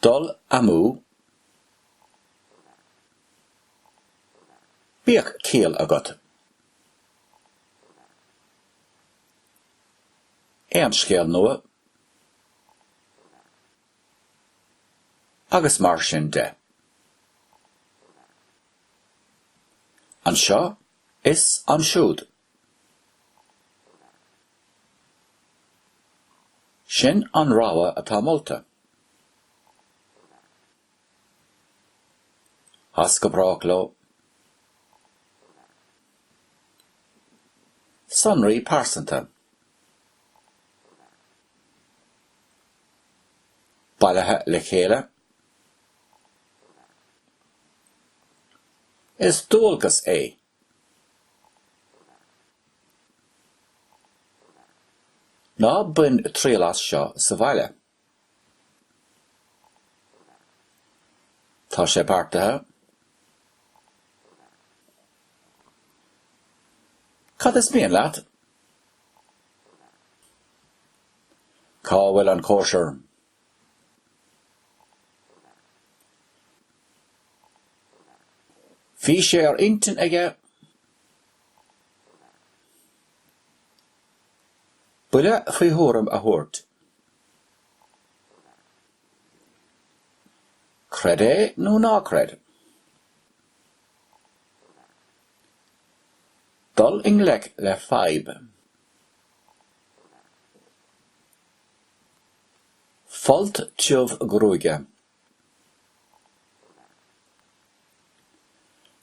Dul amú. Bíodh céal agat. Éan scéal nua. Agus mar sin de. Anseo is an siúd. Sin an ráha atá molta. As go brach lo. Sonraí pásanta. Bailithe le chéile. Is dúlgas é. Ná buin tríalas seo sa bhaile. Tá sé páirtithe. Cad is mian leat? Cá bhfuil an cóisiir. Bhí sé ar intin aige. Buile faoi thuairim a thabhairt. Cred é nó ná cred? Dul inglec le faibe. Folt tiobh grúige.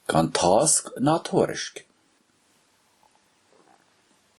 Gan tasc ná tuairisc.